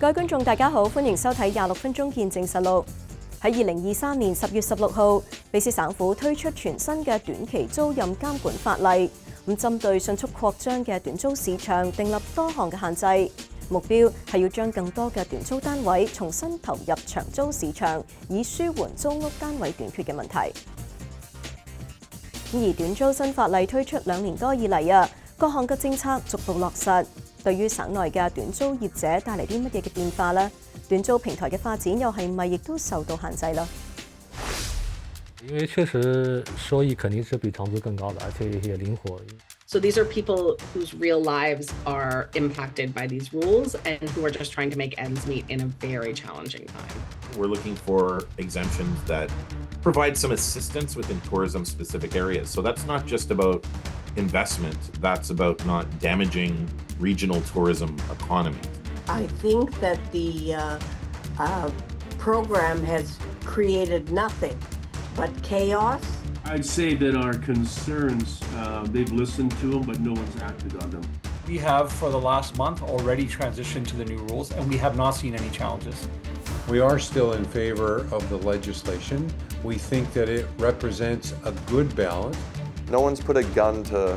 各位觀眾大家好，歡迎收睇26分鐘見證實錄。喺2023年10月16號，卑詩省府推出全新嘅短期租賃監管法例，針對迅速擴張嘅短租市場訂立多項嘅限制，目標係要將更多嘅短租單位重新投入長租市場，以舒緩租屋單位短缺嘅問題。而短租新法例推出2年多以嚟各項嘅政策逐步落實，對於省內嘅短租業者帶嚟啲乜嘢嘅變化呢？短租平台嘅發展又係咪亦都受到限制呢？因為確實收益肯定是比長租更高的，而且也靈活。So these are people whose real lives are impacted by these rules and who are just trying to make ends meet in a very challenging time. We're looking for exemptions that provide some assistance within tourism-specific areas. So that's not just about investment, that's about not damaging regional tourism economy. I think that the program has created nothing but chaos. I'd say that our concerns, they've listened to them, but no one's acted on them. We have, for the last month, already transitioned to the new rules, and we have not seen any challenges. We are still in favor of the legislation. We think that it represents a good balance. No one's put a gun to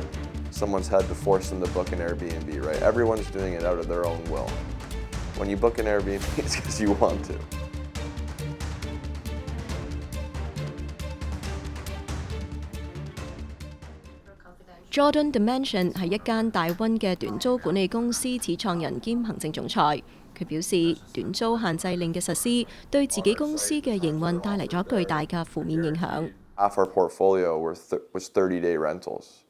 someone's head to force them to book an Airbnb, right? Everyone's doing it out of their own will. When you book an Airbnb, it's because you want to. Jordan Dimension 係一間大溫嘅短租管理公司始創人兼行政總裁。佢表示，短租限制令嘅實施對自己公司嘅營運帶嚟咗巨大嘅負面影響。Half our portfolio was 30-day rentals.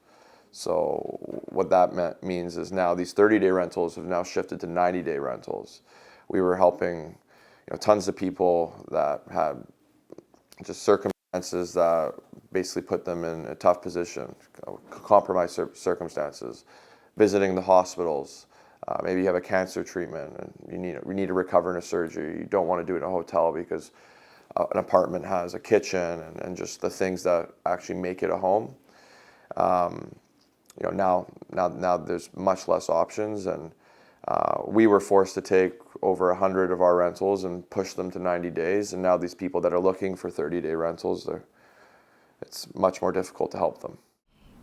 So what that means is now these 30-day rentals have now shifted to 90-day rentals. We were helping, tons of people that had just circumstances that basically put them in a tough position, compromised circumstances, visiting the hospitals. Maybe you have a cancer treatment and you need to recover in a surgery. You don't want to do it in a hotel because an apartment has a kitchen and just the things that actually make it a home. Now there's much less options, and we were forced to take over 100 of our rentals and push them to 90 days. And now these people that are looking for 30-day rentals, it's much more difficult to help them.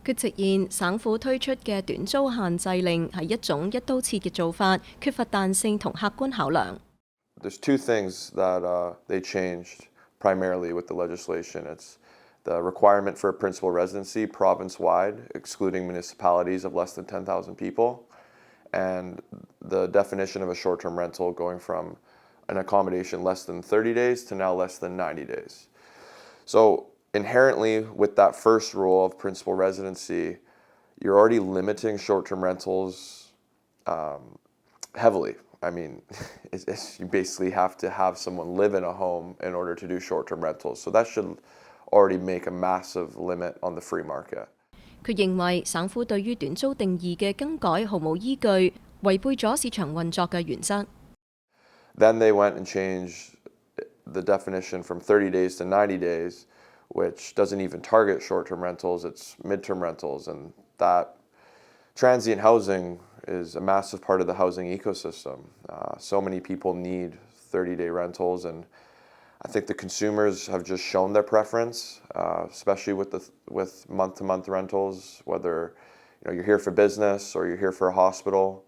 佢直言，省府推出嘅短租限制令係一種一刀切嘅做法，缺乏彈性同客觀考量。There's two things that they changed primarily with the legislation. It's the requirement for a principal residency province-wide, excluding municipalities of less than 10,000 people, and the definition of a short-term rental going from an accommodation less than 30 days to now less than 90 days. So inherently, with that first rule of principal residency, you're already limiting short-term rentals heavily. I mean, you basically have to have someone live in a home in order to do short-term rentals. So that should already make a massive limit on the free market. 佢認為省府對於短租定義嘅更改毫無依據，違背咗市場運作嘅原則。Then they went and changed the definition from 30 days to 90 days, which doesn't even target short-term rentals, it's midterm rentals. And that transient housing is a massive part of the housing ecosystem. So many people need 30-day rentals, and I think the consumers have just shown their preference, especially with month-to-month rentals, whether you're here for business or you're here for a hospital,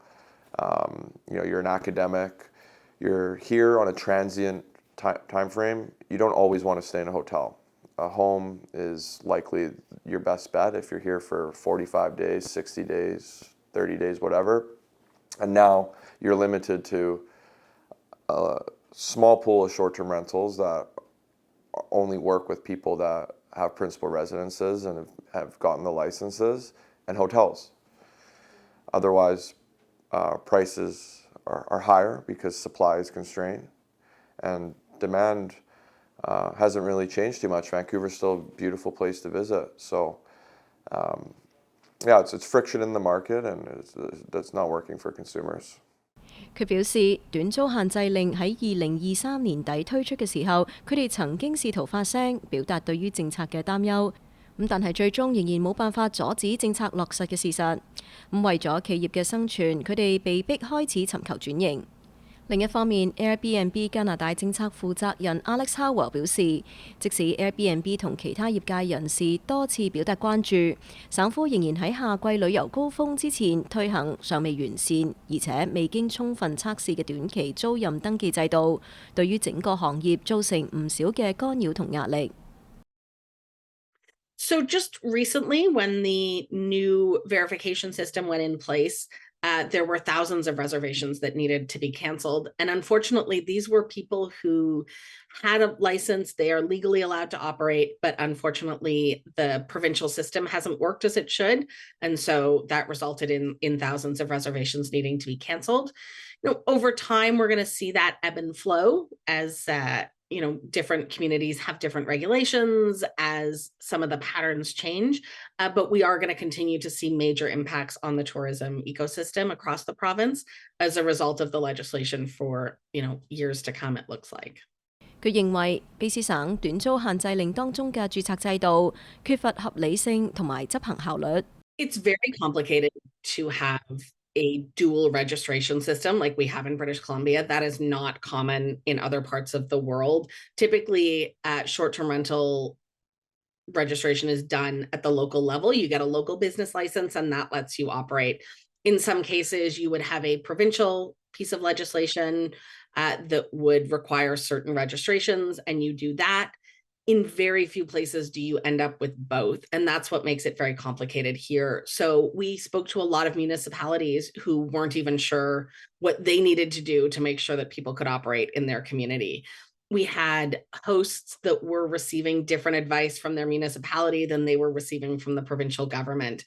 you're an academic, you're here on a transient time frame, you don't always want to stay in a hotel. A home is likely your best bet if you're here for 45 days, 60 days, 30 days, whatever. And now you're limited to a small pool of short-term rentals that only work with people that have principal residences and have gotten the licenses, and hotels. Otherwise, prices are higher because supply is constrained, and demand hasn't really changed too much. Vancouver's still a beautiful place to visit. So, it's friction in the market, and that's not working for consumers. 佢表示，短租限制令喺2023年底推出嘅時候，佢哋曾經試圖發聲，表達對於政策嘅擔憂。但係最終仍然冇辦法阻止政策落實嘅事實。為咗企業嘅生存，佢哋被迫開始尋求轉型。另一方面 ，Airbnb 加拿大政策負責人 Alex Howell 表示，即使 Airbnb 同其他業界人士多次表達關注，省府仍然喺夏季旅遊高峰之前推行尚未完善而且未經充分測試嘅短期租賃登記制度，對於整個行業造成唔少嘅干擾同壓力。So just recently, when the new verification system went in place, there were thousands of reservations that needed to be canceled. And unfortunately, these were people who had a license. They are legally allowed to operate, but unfortunately, the provincial system hasn't worked as it should. And so that resulted in thousands of reservations needing to be canceled. Over time, we're going to see that ebb and flow as different communities have different regulations as some of the patterns change, but we are going to continue to see major impacts on the tourism ecosystem across the province as a result of the legislation for years to come, it looks like. 佢認為卑詩省短租限制令當中嘅註冊制度缺乏合理性同埋執行效率。It's very complicated to have a dual registration system like we have in British Columbia. That is not common in other parts of the world. Typically, short-term rental registration is done at the local level. You get a local business license and that lets you operate. In some cases, you would have a provincial piece of legislation that would require certain registrations, and you do that. In very few places do you end up with both, and that's what makes it very complicated here. So we spoke to a lot of municipalities who weren't even sure what they needed to do to make sure that people could operate in their community. We had hosts that were receiving different advice from their municipality than they were receiving from the provincial government.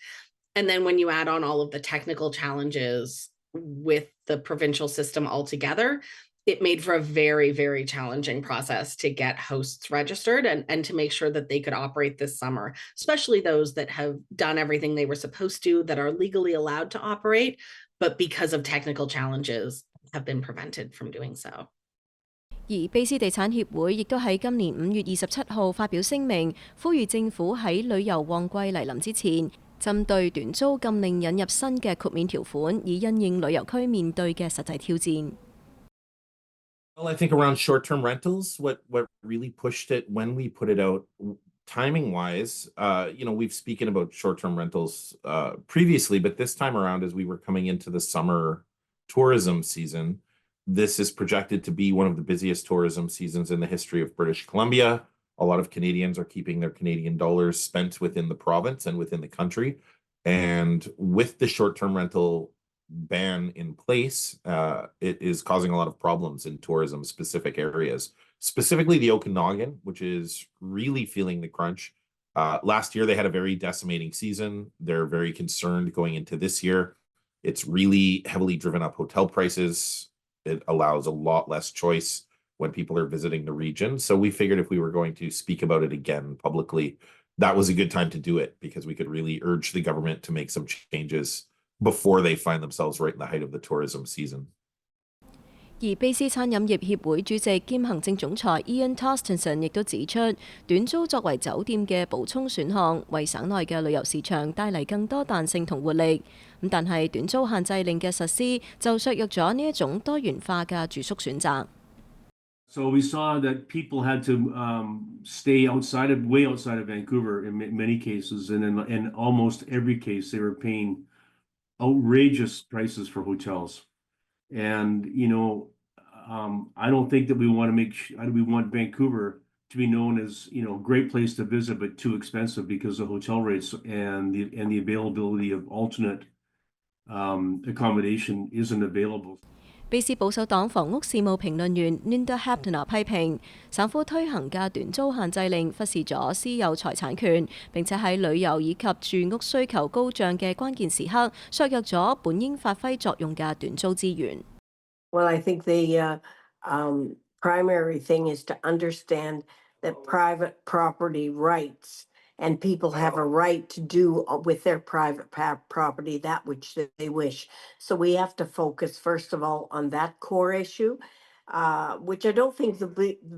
And then when you add on all of the technical challenges with the provincial system altogether, it made for a very, very challenging process to get hosts registered and to make sure that they could operate this summer, especially those that have done everything they were supposed to, that are legally allowed to operate, but because of technical challenges have been prevented from doing so. 而卑詩地產協會亦都喺今年5月27號發表聲明，呼籲政府喺旅遊旺季嚟臨之前，針對短租禁令引入新嘅豁免條款，以因應旅遊區面對嘅實際挑戰。Well, I think around short-term rentals, what really pushed it when we put it out, timing-wise, we've spoken about short-term rentals previously, but this time around, as we were coming into the summer tourism season, this is projected to be one of the busiest tourism seasons in the history of British Columbia. A lot of Canadians are keeping their Canadian dollars spent within the province and within the country. And with the short-term rental ban in place, it is causing a lot of problems in tourism specific areas, specifically the Okanagan, which is really feeling the crunch. Last year, they had a very decimating season. They're very concerned going into this year. It's really heavily driven up hotel prices. It allows a lot less choice when people are visiting the region. So we figured if we were going to speak about it again publicly, that was a good time to do it because we could really urge the government to make some changes before they find themselves right in the height of the tourism season. 而卑詩餐飲業協會主席兼行政總裁 Ian Torstenson 亦都指出，短租作為酒店嘅補充選項，為省內嘅旅遊市場帶嚟更多彈性同活力。但係短租限制令嘅實施就削弱咗呢一種多元化嘅住宿選擇。So we saw that people had to stay way outside of Vancouver in many cases, and in almost every case they were paying outrageous prices for hotels. And I don't think that we want Vancouver to be known as great place to visit but too expensive because of hotel rates and the availability of alternate accommodation isn't available. 卑詩保守黨房屋事務評論員 Linda Hapner 批評省府推行嘅短租限制令忽視咗私有財產權，並且喺旅遊以及住屋需求高漲嘅關鍵時刻，削弱咗本應發揮作用嘅短租資源。Well, I think the primary thing is to understand that private property rights and people have a right to do with their private property that which they wish. So we have to focus, first of all, on that core issue, which I don't think the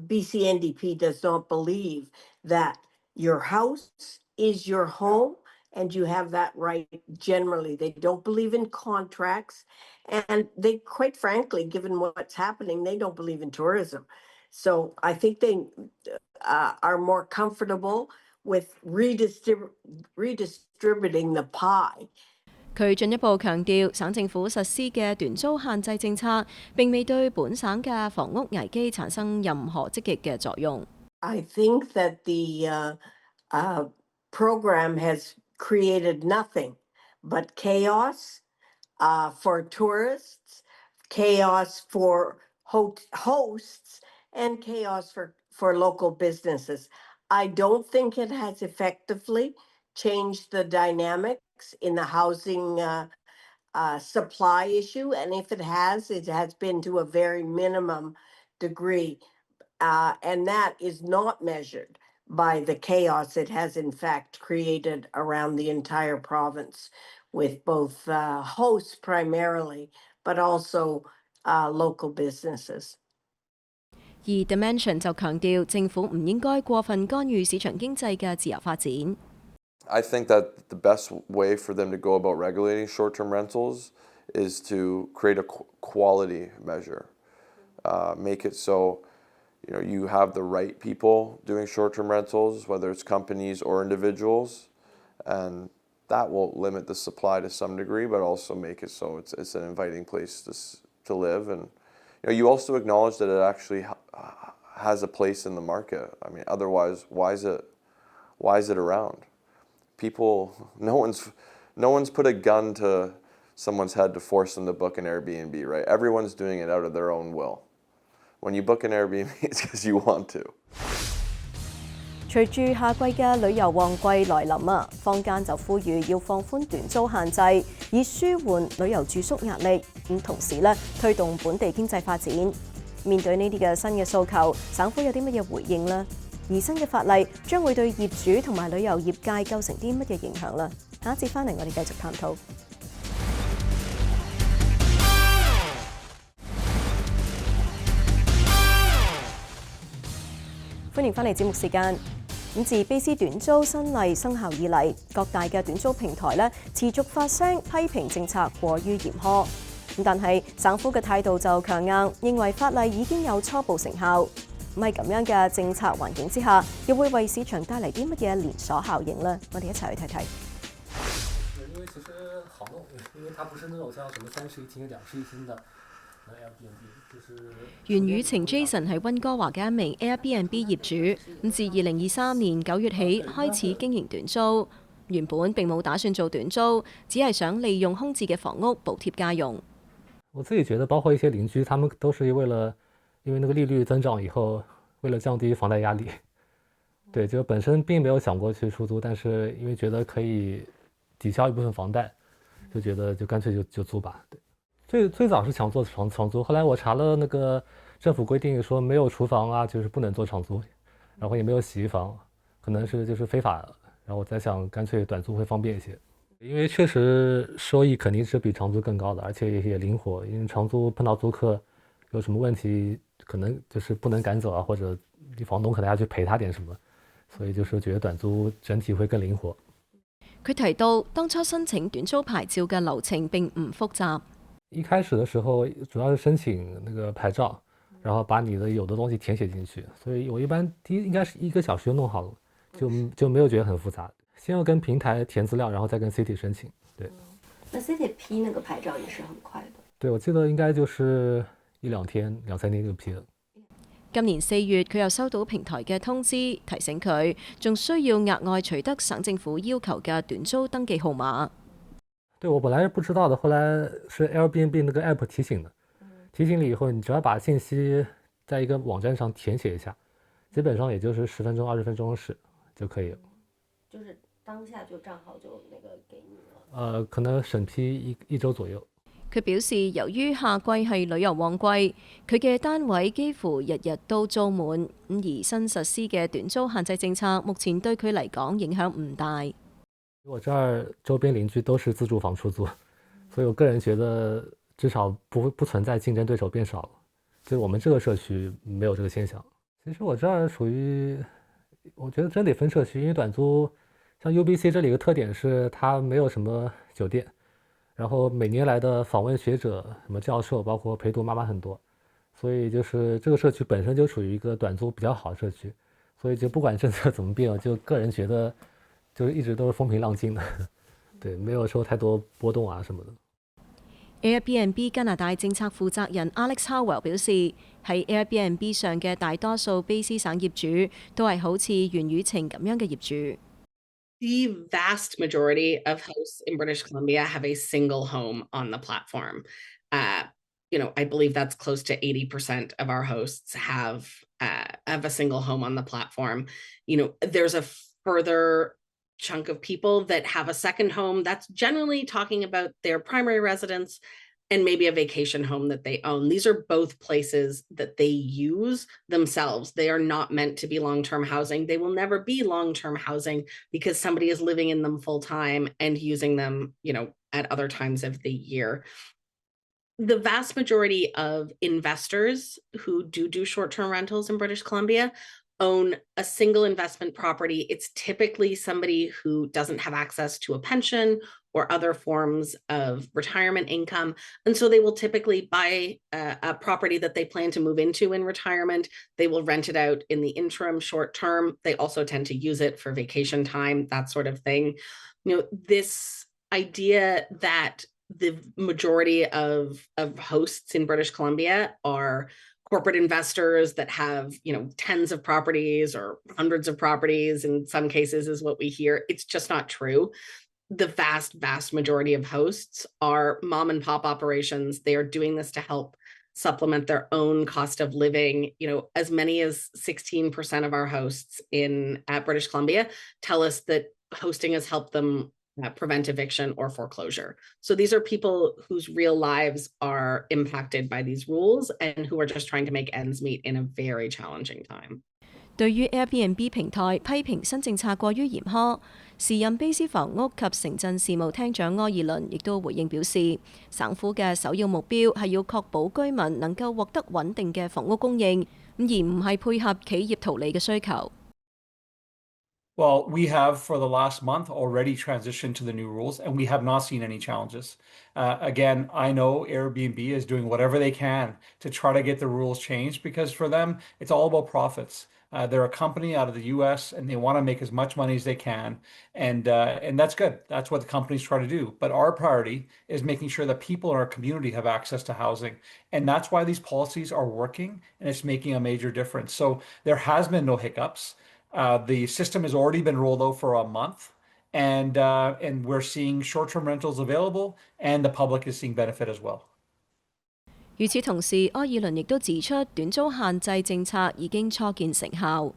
BC NDP does not believe that your house is your home and you have that right generally. They don't believe in contracts, and they, quite frankly, given what's happening, they don't believe in tourism. So I think they are more comfortable with redistributing the pie. 佢進一步強調，省政府實施嘅短租限制政策並未對本省嘅房屋危機產生任何積極嘅作用。I think that the program has created nothing but chaos for tourists, chaos for hosts, and chaos for local businesses. I don't think it has effectively changed the dynamics in the housing supply issue. And if it has been to a very minimum degree. And that is not measured by the chaos it has in fact created around the entire province with both hosts primarily, but also local businesses. 而 Dimension 就強調，政府唔應該過分干預市場經濟嘅自由發展。I think that the best way for them to go about regulating short-term rentals is to create a quality measure, make it so you have the right people doing short-term rentals, whether it's companies or individuals, and that will limit the supply to some degree, but also make it so it's an inviting place to live. And you also acknowledge that it actually has a place in the market. I mean, otherwise, why is it around? People, no one's put a gun to someone's head to force them to book an Airbnb, right? Everyone's doing it out of their own will. When you book an Airbnb, it's because you want to. 隨住夏季嘅旅遊旺季來臨啊，坊間就呼籲要放寬短租限制，以舒緩旅遊住宿壓力，同時推動本地經濟發展。面對呢啲嘅新嘅訴求，省府有啲乜嘢回應呢？而新嘅法例將會對業主同埋旅遊業界構成啲乜嘢影響呢？下一節翻嚟我哋繼續探討。歡迎翻嚟節目時間。自卑詩短租新例生效以嚟，各大嘅短租平台持續發聲批評政策過於嚴苛。但係省府嘅態度就強硬，認為法例已經有初步成效。喺咁樣嘅政策環境之下，又會為市場帶嚟啲乜嘢連鎖效應呢？我哋一齊去睇睇。因為其實好弄，因為它不是那種像什麼30一廳、20一廳的。袁宇晴 Jason 係溫哥華嘅一名 Airbnb 業主，自2023年9月起開始經營短租。原本並冇打算做短租，只係想利用空置嘅房屋補貼家用。我自己覺得，包括一些鄰居，他們都是因為那個利率增長以後，為了降低房貸壓力，對，就本身並沒有想過去出租，但是因為覺得可以抵消一部分房貸，就覺得就乾脆就租吧。對，最早是想做長租，後來我查了那個政府規定，說沒有廚房啊，就是不能做長租，然後也沒有洗衣房，可能是就是非法的。然後我在想，乾脆短租會方便一些，因為確實收益肯定是比長租更高的，而且也靈活。因為長租碰到租客有什麼問題，可能就是不能趕走啊，或者你房東可能要去賠他點什麼，所以就是覺得短租整體會更靈活。佢提到，當初申請短租牌照嘅流程並唔複雜。一開始的時候，主要是申請那個牌照，然後把你的有的東西填寫進去，所以我一般應該是1個小時就弄好了，就沒有覺得很複雜。先要跟平台填資料，然後再跟 City 申請。對，那 City 批那個牌照也是很快的。對，我記得應該就是1-2天、2-3天就批了。今年4月，佢又收到平台嘅通知，提醒佢仲需要額外取得省政府要求嘅短租登記號碼。對，我本來是不知道的，後來是 Airbnb 那個 app 提醒的，提醒了以後，你只要把信息在一個網站上填寫一下，基本上也就是10分鐘、20分鐘的事就可以了。就是當下就賬號就那個給你了。可能審批一週左右。佢表示，由於夏季係旅遊旺季，佢嘅單位幾乎日日都租滿，而新實施嘅短租限制政策，目前對佢嚟講影響唔大。我這兒周邊鄰居都是自住房出租，所以我個人覺得至少不存在競爭對手變少了，就是我們這個社區沒有這個現象。其實我這兒屬於，我覺得真得分社區，因為短租像 UBC 这里有个特点是它没有什么酒店，然后每年来的访问学者、什么教授，包括陪读妈妈很多，所以就是这个社区本身就属于一个短租比较好的社区，所以就不管政策怎么变，就个人觉得就是一直都是风平浪静的，对，没有受太多波动啊什么的。Airbnb 加拿大政策負責人 Alex Howell 表示，喺 Airbnb 上嘅大多數卑詩省業主都係好似袁雨晴咁樣嘅業主。The vast majority of hosts in British Columbia have a single home on the platform. I believe that's close to 80% of our hosts have a single home on the platform. There's a further chunk of people that have a second home. That's generally talking about their primary residence and maybe a vacation home that they own. These are both places that they use themselves. They are not meant to be long-term housing. They will never be long-term housing because somebody is living in them full time and using them, at other times of the year. The vast majority of investors who do short-term rentals in British Columbia own a single investment property. It's typically somebody who doesn't have access to a pension or other forms of retirement income. And so they will typically buy a property that they plan to move into in retirement. They will rent it out in the interim short term. They also tend to use it for vacation time, that sort of thing. This idea that the majority of hosts in British Columbia are corporate investors that have, tens of properties or hundreds of properties in some cases is what we hear. It's just not true. The vast, vast majority of hosts are mom and pop operations. They are doing this to help supplement their own cost of living. As many as 16% of our hosts at British Columbia tell us that hosting has helped them prevent eviction or foreclosure. So these are people whose real lives are impacted by these rules and who are just trying to make ends meet in a very challenging time. 對於 Airbnb 平台批評新政策過於嚴苛，時任卑詩房屋及城鎮事務廳長柯爾倫亦都回應表示，省府嘅首要目標係要確保居民能夠獲得穩定嘅房屋供應，而唔係配合企業圖利嘅需求。Well, we have for the last month already transitioned to the new rules, and we have not seen any challenges. Again, I know Airbnb is doing whatever they can to try to get the rules changed because for them, it's all about profits. They're a company out of the U.S. and they want to make as much money as they can, and that's good. That's what the companies try to do. But our priority is making sure that people in our community have access to housing, and that's why these policies are working, and it's making a major difference. So there has been no hiccups. The system has already been rolled out for a month, and we're seeing short-term rentals available, and the public is seeing benefit as well. 與此同時，柯爾倫亦都指出，短租限制政策已經初見成效。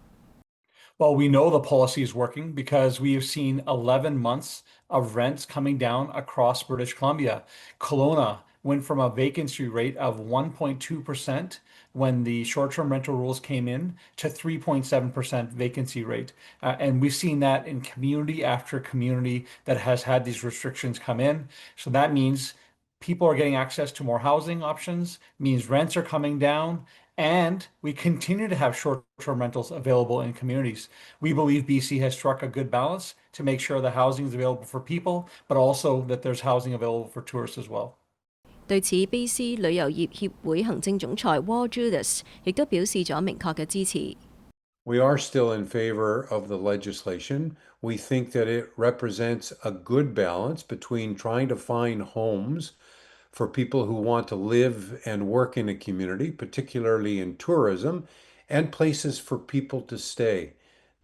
Well, we know the policy is working because we have seen 11 months of rents coming down across British Columbia. Kelowna went from a vacancy rate of 1.2% when the short-term rental rules came in to 3.7% vacancy rate. And we've seen that in community after community that has had these restrictions come in. So that means people are getting access to more housing options, means rents are coming down, and we continue to have short-term rentals available in communities. We believe BC has struck a good balance to make sure the housing is available for people, but also that there's housing available for tourists as well. 對此，卑詩旅遊業協會行政總裁 Wal Judas 亦都表示咗明確嘅支持。We are still in favor of the legislation. We think that it represents a good balance between trying to find homes for people who want to live and work in a community, particularly in tourism, and places for people to stay.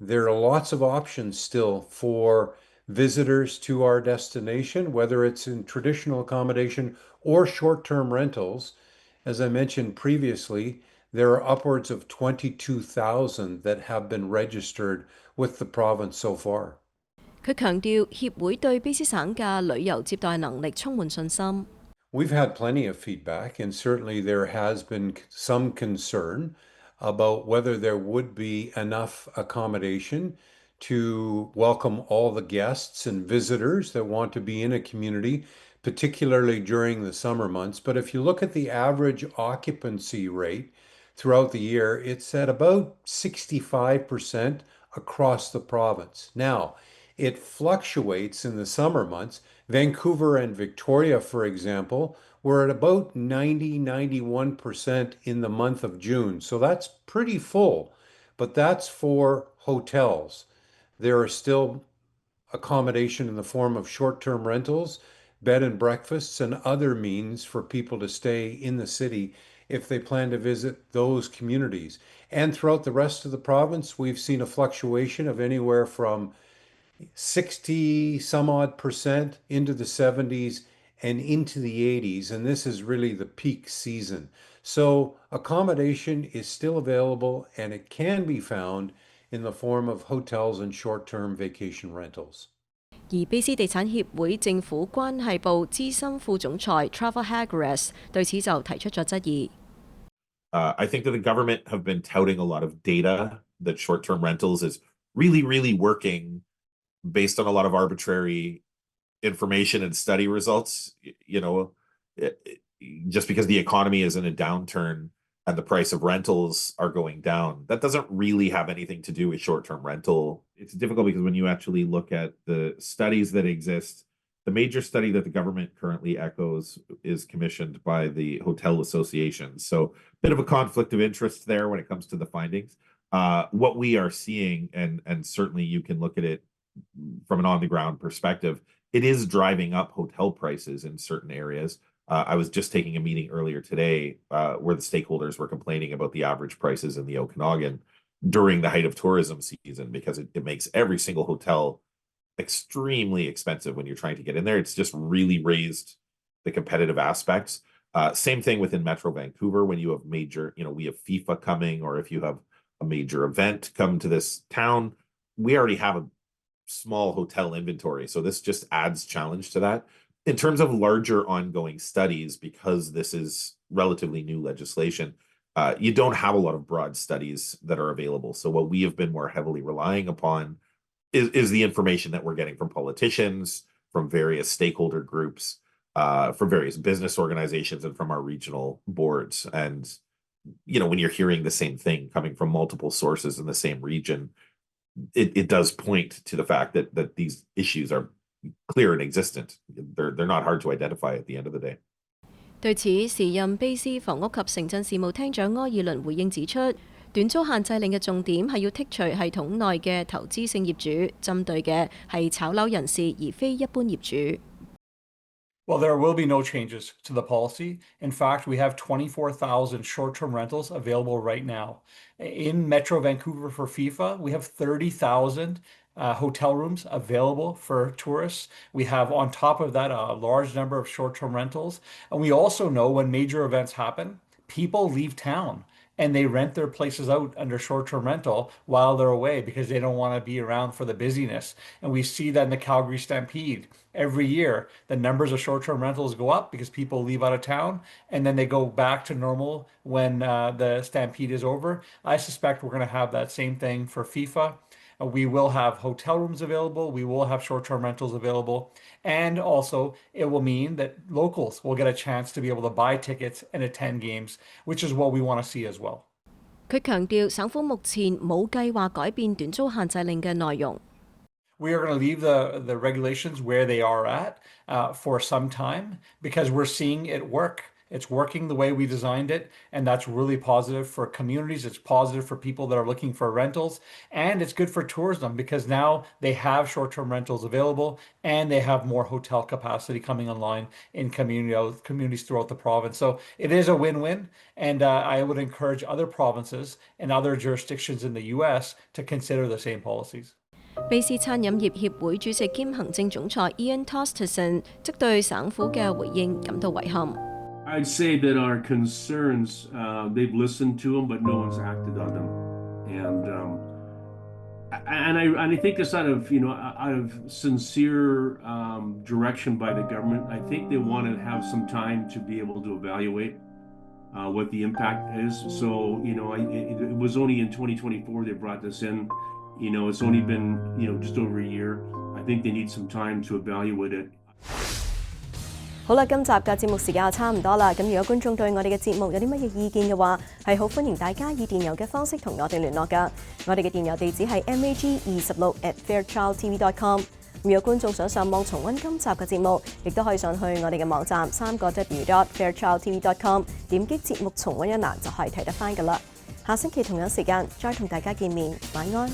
There are lots of options still for visitors to our destination, whether it's in traditional accommodation or short-term rentals. As I mentioned previously, there are upwards of 22,000 that have been registered with the province so far. 佢強調協會對卑詩省嘅旅遊接待能力充滿信心。We've had plenty of feedback, and certainly there has been some concern about whether there would be enough accommodation to welcome all the guests and visitors that want to be in a community, particularly during the summer months. But if you look at the average occupancy rate throughout the year, it's at about 65% across the province. Now, It fluctuates in the summer months. Vancouver and Victoria, for example, were at about 91% in the month of June. So that's pretty full, but that's for hotels. There are still accommodation in the form of short-term rentals, bed and breakfasts, and other means for people to stay in the city if they plan to visit those communities. And throughout the rest of the province, we've seen a fluctuation of anywhere from 60 some odd percent into the 70s and into the 80s. And this is really the peak season. So accommodation is still available and it can be found in the form of hotels and short-term vacation rentals. 而卑詩地產協會政府關係部資深副總裁 Trevor Hagras 對此就提出咗質疑。I think that the government have been touting a lot of data that short-term rentals is really, really working based on a lot of arbitrary information and study results. Just because the economy is in a downturn and the price of rentals are going down, that doesn't really have anything to do with short-term rental. It's difficult because when you actually look at the studies that exist, the major study that the government currently echoes is commissioned by the hotel association. So a bit of a conflict of interest there when it comes to the findings. What we are seeing, and certainly you can look at it from an on-the-ground perspective, it is driving up hotel prices in certain areas. I was just taking a meeting earlier today where the stakeholders were complaining about the average prices in the Okanagan during the height of tourism season because it makes every single hotel extremely expensive when you're trying to get in there. It's just really raised the competitive aspects. Same thing within Metro Vancouver when you have major, we have FIFA coming, or if you have a major event come to this town, we already have a small hotel inventory. So this just adds challenge to that. In terms of larger ongoing studies, because this is relatively new legislation, you don't have a lot of broad studies that are available. So what we have been more heavily relying upon is the information that we're getting from politicians, from various stakeholder groups, from various business organizations, and from our regional boards. And, when you're hearing the same thing coming from multiple sources in the same region, it does point to the fact that these issues are clear and existent. They're not hard to identify at the end of the day. 對此，時任卑詩房屋及城鎮事務廳長柯爾倫回應指出，短租限制令嘅重點係要剔除系統內嘅投資性業主，針對嘅係炒樓人士，而非一般業主。Well, there will be no changes to the policy. In fact, we have 24,000 short-term rentals available right now. In Metro Vancouver for FIFA, we have 30,000 hotel rooms available for tourists. We have on top of that a large number of short-term rentals. And we also know when major events happen, people leave town and they rent their places out under short-term rental while they're away because they don't want to be around for the busyness. And we see that in the Calgary Stampede. Every year, the numbers of short-term rentals go up because people leave out of town and then they go back to normal when the Stampede is over. I suspect we're going to have that same thing for FIFA. We will have hotel rooms available. We will have short-term rentals available. And also, it will mean that locals will get a chance to be able to buy tickets and attend games, which is what we want to see as well. 佢強調，省府目前冇計劃改變短租限制令嘅內容。We are going to leave the regulations where they are at for some time because we're seeing it work. It's working the way we designed it, and that's really positive for communities. It's positive for people that are looking for rentals, and it's good for tourism because now they have short-term rentals available and they have more hotel capacity coming online in communities throughout the province. So it is a win-win, and I would encourage other provinces and other jurisdictions in the U.S. to consider the same policies. 卑詩餐飲業協會主席兼行政總裁 Ian Tosterson 則對省府嘅回應感到遺憾。I'd say that our concerns, they've listened to them, but no one's acted on them. And I think this out of sincere direction by the government. I think they want to have some time to be able to evaluate what the impact is. So, it was only in 2024 they brought this in. It's only been, just over a year. I think they need some time to evaluate it. 好啦，今集嘅節目時間就差唔多啦。咁如果觀眾對我哋嘅節目有啲乜嘢意見嘅話，係好歡迎大家以電郵嘅方式同我哋聯絡㗎。我哋嘅電郵地址係 mag26@fairchildtv.com。如果觀眾想上網重溫今集嘅節目，亦都可以上去我哋嘅網站3w.fairchildtv.com， 點擊節目重溫一欄就可以睇得返㗎啦。下星期同樣時間再同大家見面，晚安。